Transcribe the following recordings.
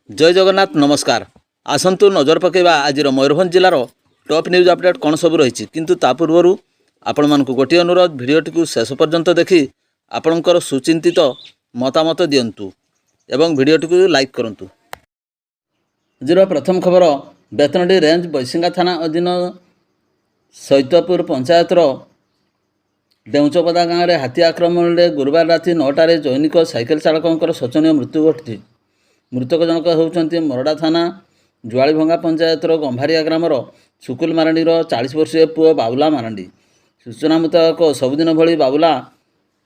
जय जगन्नाथ नमस्कार। आसतु नजर पकेबा आज मयूरभंज जिलार टॉप न्यूज अपडेट कौन सब रही किंतु ता पूर्व आपण मानक गोटे अनुरोध भिडियोटी को शेष पर्यंत देखि आपणकर सुचिंतित मतामत दिंतु एवं भिडियोटी को लाइक करूँ। आज प्रथम खबर बेतनडी रेंज बैसिंगा थाना अधीन सैतपुर पंचायतर डेउचपदा गाँव में हाथी आक्रमण में गुरुवार राति 9टार जैनिक साइकेल चालक शोचनीय मृत्यु घटी। मृतक जनक होउछन्ति मरडा थाना जुआलीभंगा पंचायतर गंभारिया ग्रामर सुकुल मारांडीर 40 वर्षीय पुओ बाबुला मारांडी। सूचना मुताबक सबुदिन भली बाबुला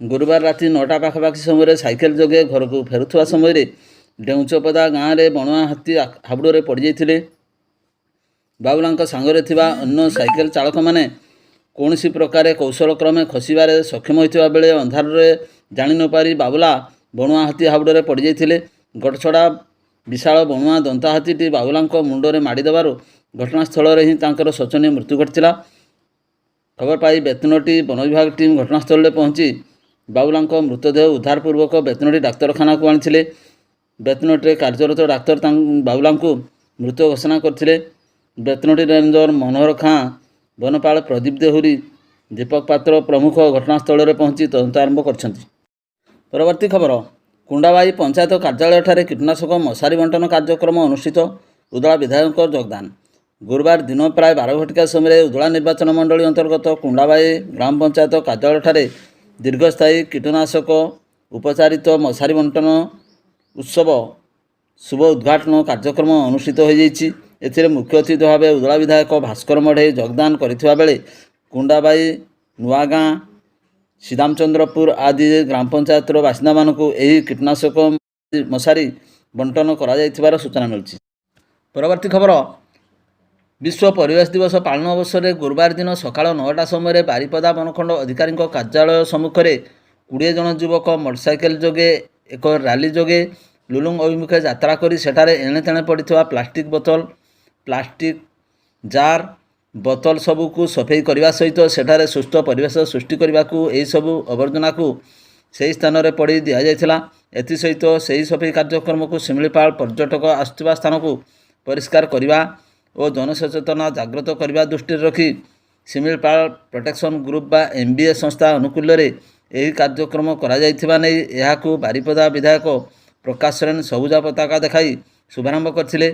गुरुवार राति 9टा पाखापाखि समय साइकेल जोगे घर को फेरुवा समय डेउचपदा गाँव में बणुआ हाथी हाबुड़े पड़ जाते। बाबुला सांगरे थिबा अन्य साइकेल चालक माने कौनसी प्रकार कौशल क्रमे खसबार सक्षम होता बेले अंधार जानी न पारी बाबुला बणुआ हाथी हाबुड़े पड़ जाते। गड़छड़ा विशाल बणुआ दंता हाथीटी बाबुला मुंडे माड़देव घटनास्थल ही शोचनीय मृत्यु घटीला। खबर पाई बेतनटी वन विभाग टीम घटनास्थल में पहुंची बाबुला मृतदेह उद्धार पूर्वक बेतनटी डाक्तखाना को आनी। बेतनटी कार्यरत डाक्तर बाबुला मृत घोषणा करते। बेतनटी रेंजर मनोहर खाँ, वनपाल प्रदीप देहुरी, दीपक पात्र प्रमुख घटनास्थल में पहुंची तदंत आरंभ कर। परवर्ती खबर कुंडाबाई पंचायत कार्यालय ठारे कीटनाशक मशारी बंटन कार्यक्रम अनुष्ठित। उदला विधायक योगदान। गुरुवार दिन प्राय 12 घटिका समय उदला निर्वाचन मंडली अंतर्गत कुंडाबाई ग्राम पंचायत कार्यालय ठारे दीर्घस्थायी कीटनाशक उपचारित मशारी बंटन उत्सव शुभ उद्घाटन कार्यक्रम अनुष्ठित हो जाइछि। एथिरे मुख्य अतिथि भाव उदला विधायक भास्कर मढ़े योगदान करथिबा बेले कुंडाबाई नुआगाँ सीधामचंद्रपुर आदि ग्राम पंचायतर बासिंदा मानक यही कीटनाशक मशारी बंटन कर सूचना मिली। परवर्ती खबर विश्व परिवेश दिवस पालन अवसर में गुरुवार दिन सकाळ 9टा समय बारिपदा वनखंड अधिकारी कार्यालय सम्मुख में 20 जन युवक मोटरसाइकेल जोगे एक रैली जोगे लुलुंग अभिमुखे यात्रा करी सेठारे एणे तेणे पड़िथिबा प्लास्टिक बोतल, प्लास्टिक जार, बोतल सबू सफाई करने सहित सेठारे सुस्थ परिवेश सृष्टि करने को यही सबू अवर्जना को सही स्थान में पड़ी दि जाइथिला। एथि सहित सही सफाई कार्यक्रम को शिमिलीपाल पर्यटक आसुवा स्थान को परिष्कार करने और जनसचेतना जागृत करने दृष्टि रखी शिमिलीपाल प्रोटेक्शन ग्रुप बा MBA संस्था अनुकूल यही कार्यक्रम करा नहीं यहाकू बारिपदा विधायक प्रकाश सोरेन सबुजा पताका देखाई शुभारंभ करथिले।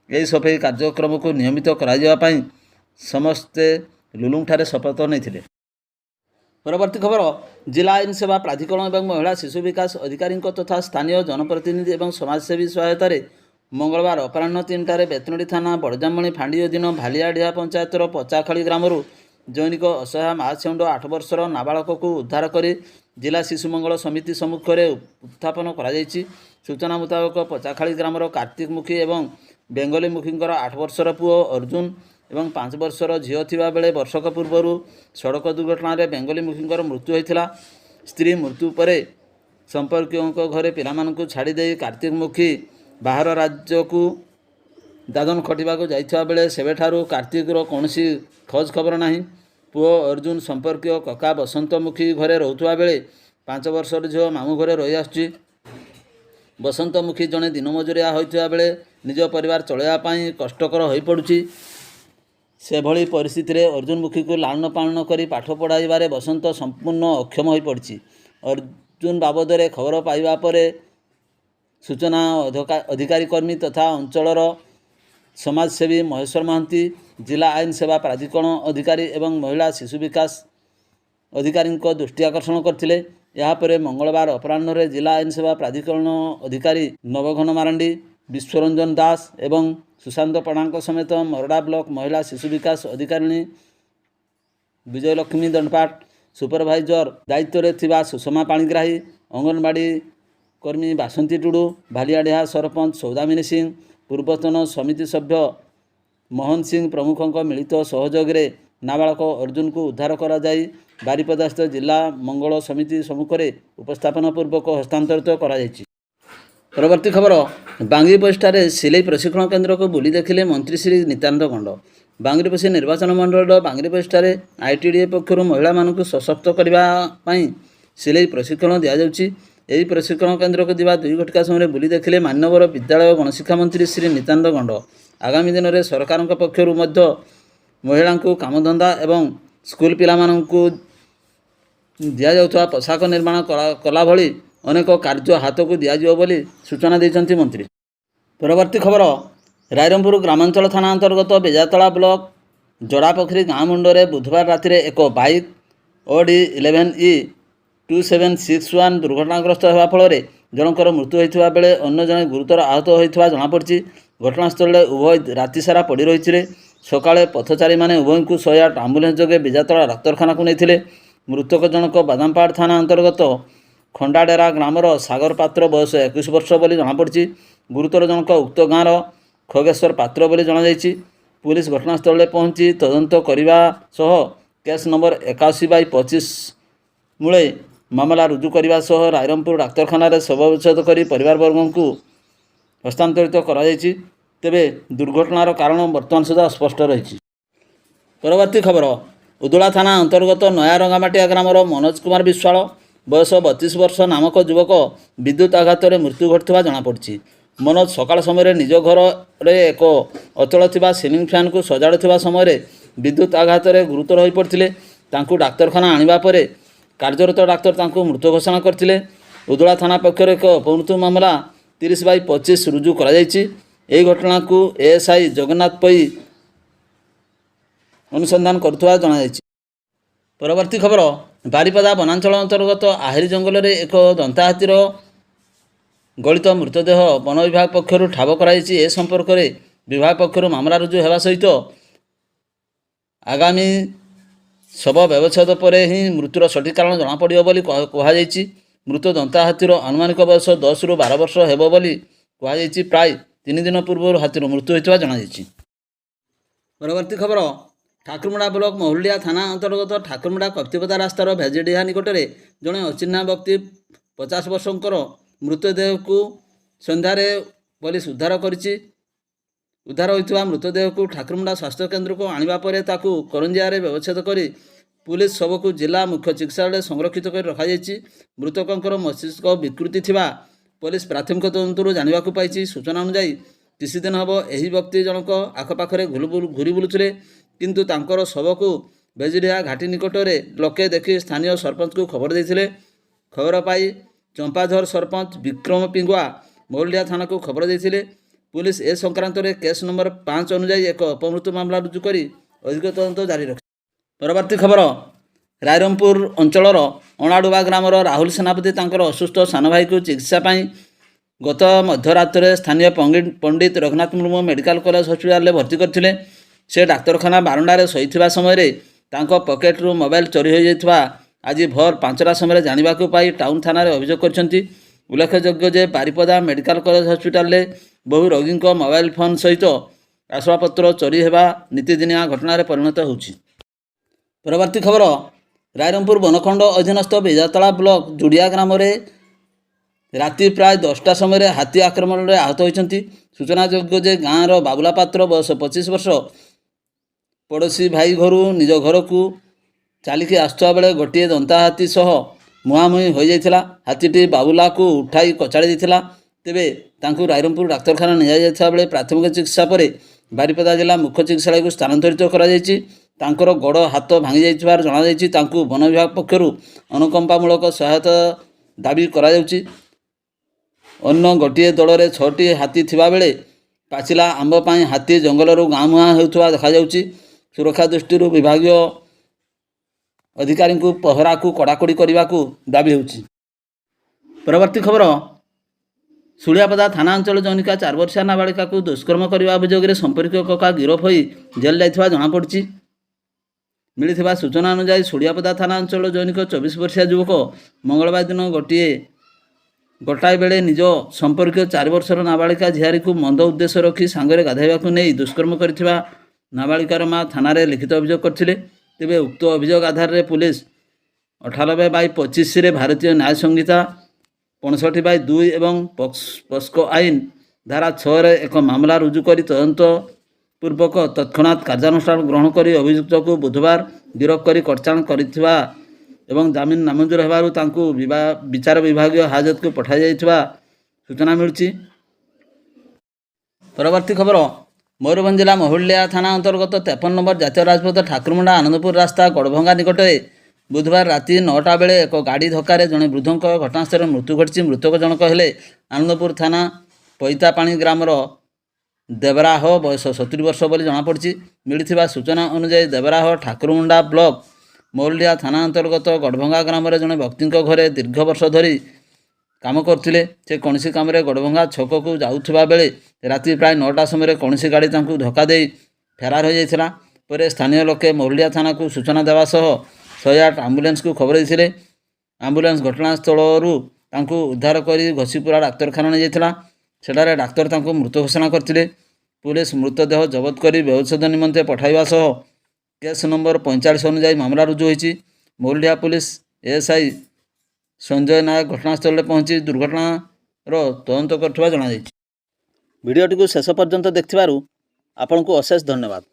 यही सफाई कार्यक्रम को नियमित करा समस्ते लुलुंग ठारे शपथ नहीं। परवर्ती खबर जिला आईन सेवा प्राधिकरण और महिला शिशु विकास अधिकारी तथा स्थानीय जनप्रतिनिधि और समाजसेवी सहायतार मंगलवार अपराह्न 3टारे बेतनडी थाना बड़जामणी फांडी अधीन भालियाडिया पंचायतर पचाखाड़ी ग्रामर जैनिक असहाय महासेउंड 8 वर्षर नाबालक को उद्धार कर जिला शिशु मंगल समिति सम्मुख में उत्थापन कर। सूचना मुताबक पचाखाड़ी ग्रामर कार्तिक मुखी और बेंगली मुखींकर 8 वर्षर पुओ अर्जुन एवं 5 वर्षर झील थिबा बेले वर्षक पूर्वर सड़क दुर्घटना बेंगली मुखींकर मृत्यु होता। स्त्री मृत्यु पर संपर्कों घरे पिलामानंकु छाड़ी दे कार्तिक मुखी बाहर राज्य को दादन खटिबा को जाइथिबा बेले सेबेठारु कार्तिकर कौनसी खोज खबर नहीं। पुओ अर्जुन संपर्कीय कका बसंत मुखी घरे रहुथुबा बेले 5 वर्षर झील मामू घरे रही आसुची। बसंत मुखी जड़े दिन मजुरिया होइथिबा बेले निज परिवार चलैया पई कष्टकर होई पड़ुची। से भली परिस्थिति रे अर्जुन मुखी को लालन पालन करी पाठ पढ़ाइबारे बसंत संपूर्ण अक्षम हो पड़ी। अर्जुन बाबद में खबर पाइबा परे सूचना अधिकारी कर्मी तथा अंचलर समाजसेवी महेश्वर महांती, जिला आईन सेवा प्राधिकरण अधिकारी एवं महिला शिशु विकास अधिकारी दृष्टि आकर्षण करथिले। यापर मंगलवार अपराह्न जिला आईन सेवा प्राधिकरण अधिकारी नवघन मारांडी, विश्वरंजन दास एवं सुशांत पढ़ा समेत मरडा ब्लॉक महिला शिशु विकास अधिकारी विजयलक्ष्मी दंडपाट, सुपरभाइजर दायित्व थिबा सुषमा पाणिग्राही, अंगनवाड़ी कर्मी बासंती टुडू, भालियाडिहा सरपंच सौदामिनी सिंह, पूर्वतन समिति सभ्य मोहन सिंह प्रमुखों मिलित सहयोग में नाबालक अर्जुन को उद्धार करा जाई बारिपदास्थ जिला मंगल समिति सम्मुख में उपस्थापन पूर्वक हस्तांतरित करा जायछि। परवर्ती खबर बांगीपोस्टारे सिलाई प्रशिक्षण केन्द्र को बुली देखिले मंत्री श्री नित्यानंद गंड। बांगीपोशी निर्वाचन मंडल बांगीपोस्टारे ITDA पक्षर महिला मानक सशक्त करने सिलाई प्रशिक्षण दि जाउछि। ଏହି ପ୍ରଶିକ୍ଷଣ କେନ୍ଦ୍ରକୁ ଯିବା 2 ଘଟିକା ସମୟରେ ବୁଲି ଦେଖିଲେ ମାନ୍ୟବର ବିଦ୍ୟାଳୟ ଓ ଗଣଶିକ୍ଷା ମନ୍ତ୍ରୀ ଶ୍ରୀ ନିତ୍ୟାନନ୍ଦ ଗଣ୍ଡ। ଆଗାମୀ ଦିନରେ ସରକାରଙ୍କ ପକ୍ଷରୁ ମଧ୍ୟ ମହିଳାଙ୍କୁ କାମଧନ୍ଦା ଏବଂ ସ୍କୁଲ ପିଲାମାନଙ୍କୁ ଦିଆଯାଉଥିବା ପୋଷାକ ନିର୍ମାଣ କଲା ଭଳି ଅନେକ କାର୍ଯ୍ୟ ହାତକୁ ଦିଆଯିବ ବୋଲି ସୂଚନା ଦେଇଛନ୍ତି ମନ୍ତ୍ରୀ। ପରବର୍ତ୍ତୀ ଖବର, ରାଇରଙ୍ଗପୁର ଗ୍ରାମାଞ୍ଚଳ ଥାନା ଅନ୍ତର୍ଗତ ବେଜାତଳା ବ୍ଲକ ଜଡ଼ାପୋଖରୀ ଗାଁ ମୁଣ୍ଡରେ ବୁଧବାର ରାତିରେ ଏକ ବାଇକ୍ OD 11E2761 ଦୁର୍ଘଟଣାଗ୍ରସ୍ତ ହେବା ଫଳରେ ଜଣଙ୍କର ମୃତ୍ୟୁ ହୋଇଥିବା ବେଳେ ଅନ୍ୟ ଜଣେ ଗୁରୁତର ଆହତ ହୋଇଥିବା ଜଣାପଡ଼ିଛି। ଘଟଣାସ୍ଥଳରେ ଉଭୟ ରାତିସାରା ପଡ଼ି ରହିଥିଲେ। ସକାଳେ ପଥଚାରୀମାନେ ଉଭୟଙ୍କୁ 108 ଆମ୍ବୁଲାନ୍ସ ଯୋଗେ ବେଜାତଳା ଡାକ୍ତରଖାନାକୁ ନେଇଥିଲେ। ମୃତକ ଜଣକ ବାଦାମପାହାଡ଼ ଥାନା ଅନ୍ତର୍ଗତ ଖଣ୍ଡାଡେରା ଗ୍ରାମର ସାଗର ପାତ୍ର, ବୟସ 21 ବର୍ଷ ବୋଲି ଜଣାପଡ଼ିଛି। ଗୁରୁତର ଜଣକ ଉକ୍ତ ଗାଁର ଖଗେଶ୍ୱର ପାତ୍ର ବୋଲି ଜଣାଯାଇଛି। ପୁଲିସ ଘଟଣାସ୍ଥଳରେ ପହଞ୍ଚି ତଦନ୍ତ କରିବା ସହ କେସ୍ ନମ୍ବର 81/25 ମୂଳେ ମାମଲା ରୁଜୁ କରିବା ସହ ରାଇରଙ୍ଗପୁର ଡାକ୍ତରଖାନାରେ ଶବ ବ୍ୟବଚ୍ଛେଦ କରି ପରିବାରବର୍ଗଙ୍କୁ ହସ୍ତାନ୍ତରିତ କରାଯାଇଛି। ତେବେ ଦୁର୍ଘଟଣାର କାରଣ ବର୍ତ୍ତମାନ ସୁଦ୍ଧା ଅସ୍ପଷ୍ଟ ରହିଛି। ପରବର୍ତ୍ତୀ ଖବର, ଉଦଳା ଥାନା ଅନ୍ତର୍ଗତ ନୟା ରଙ୍ଗାମାଟିଆ ଗ୍ରାମର ମନୋଜ କୁମାର ବିଶ୍ୱାଳ, ବୟସ 32 ବର୍ଷ ନାମକ ଯୁବକ ବିଦ୍ୟୁତ ଆଘାତରେ ମୃତ୍ୟୁ ଘଟିଥିବା ଜଣାପଡ଼ିଛି। ମନୋଜ ସକାଳ ସମୟରେ ନିଜ ଘରରେ ଏକ ଅଚଳ ଥିବା ସିଲିଂ ଫ୍ୟାନ୍କୁ ସଜାଡ଼ୁଥିବା ସମୟରେ ବିଦ୍ୟୁତ ଆଘାତରେ ଗୁରୁତର ହୋଇପଡ଼ିଥିଲେ। ତାଙ୍କୁ ଡାକ୍ତରଖାନା ଆଣିବା ପରେ କାର୍ଯ୍ୟରତ ଡାକ୍ତର ତାଙ୍କୁ ମୃତ ଘୋଷଣା କରିଥିଲେ। ଉଦଳା ଥାନା ପକ୍ଷରୁ ଏକ ଅପମୃତ୍ୟୁ ମାମଲା 30/25 ରୁଜୁ କରାଯାଇଛି। ଏହି ଘଟଣାକୁ ASI ଜଗନ୍ନାଥ ପଇ ଅନୁସନ୍ଧାନ କରୁଥିବା ଜଣାଯାଇଛି। ପରବର୍ତ୍ତୀ ଖବର, ବାରିପଦା ବନାଞ୍ଚଳ ଅନ୍ତର୍ଗତ ଆହିରି ଜଙ୍ଗଲରେ ଏକ ଦନ୍ତାହାତୀର ଗଳିତ ମୃତଦେହ ବନ ବିଭାଗ ପକ୍ଷରୁ ଠାବ କରାଯାଇଛି। ଏ ସମ୍ପର୍କରେ ବିଭାଗ ପକ୍ଷରୁ ମାମଲା ରୁଜୁ ହେବା ସହିତ ଆଗାମୀ ଶବ ବ୍ୟବଚ୍ଛେଦ ପରେ ହିଁ ମୃତ୍ୟୁର ସଠିକ୍ କାରଣ ଜଣାପଡ଼ିବ ବୋଲି କୁହାଯାଇଛି। ମୃତ ଦନ୍ତାହାତୀର ଆନୁମାନିକ ବୟସ 10ରୁ 12 ବର୍ଷ ହେବ ବୋଲି କୁହାଯାଇଛି। ପ୍ରାୟ 3 ଦିନ ପୂର୍ବରୁ ହାତୀର ମୃତ୍ୟୁ ହୋଇଥିବା ଜଣାଯାଇଛି। ପରବର୍ତ୍ତୀ ଖବର, ଠାକୁରମୁଡ଼ା ବ୍ଲକ ମହୁଲିଆ ଥାନା ଅନ୍ତର୍ଗତ ଠାକୁରମୁଡ଼ା କପ୍ତିପଦା ରାସ୍ତାର ଭେଜିଡ଼ିହା ନିକଟରେ ଜଣେ ଅଚିହ୍ନା ବ୍ୟକ୍ତି 50 ବର୍ଷଙ୍କର ମୃତଦେହକୁ ସନ୍ଧ୍ୟାରେ ପୋଲିସ ଉଦ୍ଧାର କରିଛି। ଉଦ୍ଧାର ହୋଇଥିବା ମୃତଦେହକୁ ଠାକୁରମୁଡ଼ା ସ୍ୱାସ୍ଥ୍ୟକେନ୍ଦ୍ରକୁ ଆଣିବା ପରେ ତାକୁ କରଞ୍ଜିଆରେ ବ୍ୟବଚ୍ଛେଦ କରି ପୁଲିସ ଶବକୁ ଜିଲ୍ଲା ମୁଖ୍ୟ ଚିକିତ୍ସାଳୟରେ ସଂରକ୍ଷିତ କରି ରଖାଯାଇଛି। ମୃତକଙ୍କର ମସ୍ତିଷ୍କ ବିକୃତି ଥିବା ପୋଲିସ ପ୍ରାଥମିକ ତଦନ୍ତରୁ ଜାଣିବାକୁ ପାଇଛି। ସୂଚନା ଅନୁଯାୟୀ କିଛି ଦିନ ହେବ ଏହି ବ୍ୟକ୍ତି ଜଣକ ଆଖପାଖରେ ଘୁରି ବୁଲୁଥିଲେ, କିନ୍ତୁ ତାଙ୍କର ଶବକୁ ଭେଜିଡ଼ିହା ଘାଟି ନିକଟରେ ଲୋକେ ଦେଖି ସ୍ଥାନୀୟ ସରପଞ୍ଚଙ୍କୁ ଖବର ଦେଇଥିଲେ। ଖବର ପାଇ ଚମ୍ପାଝର ସରପଞ୍ଚ ବିକ୍ରମ ପିଙ୍ଗୁଆ ମହୁଲିଆ ଥାନାକୁ ଖବର ଦେଇଥିଲେ। ପୁଲିସ ଏ ସଂକ୍ରାନ୍ତରେ କେସ୍ ନମ୍ବର 5 ଅନୁଯାୟୀ ଏକ ଅପମୃତ୍ୟୁ ମାମଲା ରୁଜୁ କରି ଅଧିକ ତଦନ୍ତ ଜାରି ରଖିଛି। ପରବର୍ତ୍ତୀ ଖବର, ରାଇରଙ୍ଗପୁର ଅଞ୍ଚଳର ଅଣାଡୁବା ଗ୍ରାମର ରାହୁଲ ସେନାପତି ତାଙ୍କର ଅସୁସ୍ଥ ସାନ ଭାଇକୁ ଚିକିତ୍ସା ପାଇଁ ଗତ ମଧ୍ୟରାତ୍ରରେ ସ୍ଥାନୀୟ ପଣ୍ଡିତ ରଘୁନାଥ ମୁର୍ମୁ ମେଡ଼ିକାଲ କଲେଜ ହସ୍ପିଟାଲରେ ଭର୍ତ୍ତି କରିଥିଲେ। ସେ ଡାକ୍ତରଖାନା ବାରଣ୍ଡାରେ ଶୋଇଥିବା ସମୟରେ ତାଙ୍କ ପକେଟରୁ ମୋବାଇଲ ଚୋରି ହୋଇଯାଇଥିବା ଆଜି ଭୋର 5ଟା ସମୟରେ ଜାଣିବାକୁ ପାଇ ଟାଉନ ଥାନାରେ ଅଭିଯୋଗ କରିଛନ୍ତି। ଉଲ୍ଲେଖଯୋଗ୍ୟ ଯେ ବାରିପଦା ମେଡ଼ିକାଲ କଲେଜ ହସ୍ପିଟାଲରେ ବହୁ ରୋଗୀଙ୍କ ମୋବାଇଲ ଫୋନ ସହିତ ଆସବାବପତ୍ର ଚୋରି ହେବା ନିତିଦିନିଆ ଘଟଣାରେ ପରିଣତ ହେଉଛି। ପରବର୍ତ୍ତୀ ଖବର, ରାଇରଙ୍ଗପୁର ବନଖଣ୍ଡ ଅଧୀନସ୍ଥ ବେଜାତଳା ବ୍ଲକ ଜୁଡ଼ିଆ ଗ୍ରାମରେ ରାତି ପ୍ରାୟ 10ଟା ସମୟରେ ହାତୀ ଆକ୍ରମଣରେ ଆହତ ହୋଇଛନ୍ତି। ସୂଚନାଯୋଗ୍ୟ ଯେ ଗାଁର ବାବୁଲା ପାତ୍ର, ବୟସ 25 ବର୍ଷ, ପଡ଼ୋଶୀ ଭାଇ ଘରୁ ନିଜ ଘରକୁ ଚାଲିକି ଆସୁଥିବା ବେଳେ ଗୋଟିଏ ଦନ୍ତା ହାତୀ ସହ ମୁହାଁମୁହିଁ ହୋଇଯାଇଥିଲା। ହାତୀଟି ବାବୁଲାକୁ ଉଠାଇ କଚାଡ଼ି ଦେଇଥିଲା। ତେବେ ତାଙ୍କୁ ରାଇରଙ୍ଗପୁର ଡାକ୍ତରଖାନା ନିଆଯାଇଥିବା ବେଳେ ପ୍ରାଥମିକ ଚିକିତ୍ସା ପରେ ବାରିପଦା ଜିଲ୍ଲା ମୁଖ୍ୟ ଚିକିତ୍ସାଳୟକୁ ସ୍ଥାନାନ୍ତରିତ କରାଯାଇଛି। ତାଙ୍କର ଗୋଡ଼ ହାତ ଭାଙ୍ଗି ଯାଇଥିବାର ଜଣାଯାଇଛି। ତାଙ୍କୁ ବନ ବିଭାଗ ପକ୍ଷରୁ ଅନୁକମ୍ପାମୂଳକ ସହାୟତା ଦାବି କରାଯାଉଛି। ଅନ୍ୟ ଗୋଟିଏ ଦଳରେ 6ଟି ହାତୀ ଥିବାବେଳେ ପାଚିଲା ଆମ୍ବ ପାଇଁ ହାତୀ ଜଙ୍ଗଲରୁ ଗାଁ ମୁହାଁ ହେଉଥିବା ଦେଖାଯାଉଛି। ସୁରକ୍ଷା ଦୃଷ୍ଟିରୁ ବିଭାଗୀୟ ଅଧିକାରୀଙ୍କୁ ପହରାକୁ କଡ଼ାକଡ଼ି କରିବାକୁ ଦାବି ହେଉଛି। ପରବର୍ତ୍ତୀ ଖବର, ସୁଳିଆପଦା ଥାନା ଅଞ୍ଚଳ ଜନୈକା 4 ବର୍ଷିଆ ନାବାଳିକାକୁ ଦୁଷ୍କର୍ମ କରିବା ଅଭିଯୋଗରେ ସମ୍ପର୍କୀୟ କକା ଗିରଫ ହୋଇ ଜେଲ୍ ଯାଇଥିବା ଜଣାପଡ଼ିଛି। ମିଳିଥିବା ସୂଚନା ଅନୁଯାୟୀ ସୁଳିଆପଦା ଥାନା ଅଞ୍ଚଳ ଜନୈକ 24 ବର୍ଷିଆ ଯୁବକ ମଙ୍ଗଳବାର ଦିନ ଗୋଟାଏ ବେଳେ ନିଜ ସମ୍ପର୍କୀୟ 4 ବର୍ଷର ନାବାଳିକା ଝିଆରୀକୁ ମନ୍ଦ ଉଦ୍ଦେଶ୍ୟ ରଖି ସାଙ୍ଗରେ ଗାଧୋଇବାକୁ ନେଇ ଦୁଷ୍କର୍ମ କରିଥିବା ନାବାଳିକାର ମା ଥାନାରେ ଲିଖିତ ଅଭିଯୋଗ କରିଥିଲେ। ତେବେ ଉକ୍ତ ଅଭିଯୋଗ ଆଧାରରେ ପୁଲିସ 98/25ରେ ଭାରତୀୟ ନ୍ୟାୟ ସଂହିତା 65/2 ଏବଂ ପକ୍ସୋ ଆଇନ ଧାରା 6ରେ ଏକ ମାମଲା ରୁଜୁ କରି ତଦନ୍ତ ପୂର୍ବକ ତତ୍କ୍ଷଣାତ୍ କାର୍ଯ୍ୟାନୁଷ୍ଠାନ ଗ୍ରହଣ କରି ଅଭିଯୁକ୍ତକୁ ବୁଧବାର ଗିରଫ କରି କଟଚାଣ କରିଥିବା ଏବଂ ଜାମିନ ନାମଞ୍ଜୁର ହେବାରୁ ତାଙ୍କୁ ବିଚାର ବିଭାଗୀୟ ହାଜତକୁ ପଠାଯାଇଥିବା ସୂଚନା ମିଳୁଛି। ପରବର୍ତ୍ତୀ ଖବର, ମୟୂରଭଞ୍ଜ ଜିଲ୍ଲା ମହୁଲିଆ ଥାନା ଅନ୍ତର୍ଗତ 53 ନମ୍ବର ଜାତୀୟ ରାଜପଥ ଠାକୁରମୁଣ୍ଡା ଆନନ୍ଦପୁର ରାସ୍ତା ଗଡ଼ଭଙ୍ଗା ନିକଟରେ ବୁଧବାର ରାତି 9ଟା ବେଳେ ଏକ ଗାଡ଼ି ଧକ୍କାରେ ଜଣେ ବୃଦ୍ଧଙ୍କ ଘଟଣାସ୍ଥଳରେ ମୃତ୍ୟୁ ଘଟିଛି। ମୃତକ ଜଣକ ହେଲେ ଆନନ୍ଦପୁର ଥାନା ପଇତାପାଣି ଗ୍ରାମର ଦେବରାହ, ବୟସ 70 ବର୍ଷ ବୋଲି ଜଣାପଡ଼ିଛି। ମିଳିଥିବା ସୂଚନା ଅନୁଯାୟୀ ଦେବରାହ ଠାକୁରମୁଣ୍ଡା ବ୍ଲକ ମହୁଲିଆ ଥାନା ଅନ୍ତର୍ଗତ ଗଡ଼ଭଙ୍ଗା ଗ୍ରାମରେ ଜଣେ ବ୍ୟକ୍ତିଙ୍କ ଘରେ ଦୀର୍ଘ ବର୍ଷ ଧରି କାମ କରୁଥିଲେ। ସେ କୌଣସି କାମରେ ଗଡ଼ଭଙ୍ଗା ଛକକୁ ଯାଉଥିବା ବେଳେ ରାତି ପ୍ରାୟ 9ଟା ସମୟରେ କୌଣସି ଗାଡ଼ି ତାଙ୍କୁ ଧକ୍କା ଦେଇ ଫେରାର ହୋଇଯାଇଥିଲା। ପରେ ସ୍ଥାନୀୟ ଲୋକେ ମହୁଲିଆ ଥାନାକୁ ସୂଚନା ଦେବା ସହ 108 ଆମ୍ବୁଲାନ୍ସକୁ ଖବର ଦେଇଥିଲେ। ଆମ୍ବୁଲାନ୍ସ ଘଟଣାସ୍ଥଳରୁ ତାଙ୍କୁ ଉଦ୍ଧାର କରି ଘସିପୁରା ଡାକ୍ତରଖାନା ନେଇଯାଇଥିଲା। ସେଠାରେ ଡାକ୍ତର ତାଙ୍କୁ ମୃତ ଘୋଷଣା କରିଥିଲେ। ପୁଲିସ ମୃତଦେହ ଜବତ କରି ବ୍ୟବଚ୍ଛେଦ ନିମନ୍ତେ ପଠାଇବା ସହ କେସ୍ ନମ୍ବର 45 ଅନୁଯାୟୀ ମାମଲା ରୁଜୁ ହୋଇଛି। ମହୁଲିଆ ପୁଲିସ ଏଏସ୍ଆଇ ସଞ୍ଜୟ ନାୟକ ଘଟଣାସ୍ଥଳରେ ପହଞ୍ଚି ଦୁର୍ଘଟଣାର ତଦନ୍ତ କରୁଥିବା ଜଣାଯାଇଛି। ଭିଡ଼ିଓଟିକୁ ଶେଷ ପର୍ଯ୍ୟନ୍ତ ଦେଖିଥିବାରୁ ଆପଣଙ୍କୁ ଅଶେଷ ଧନ୍ୟବାଦ।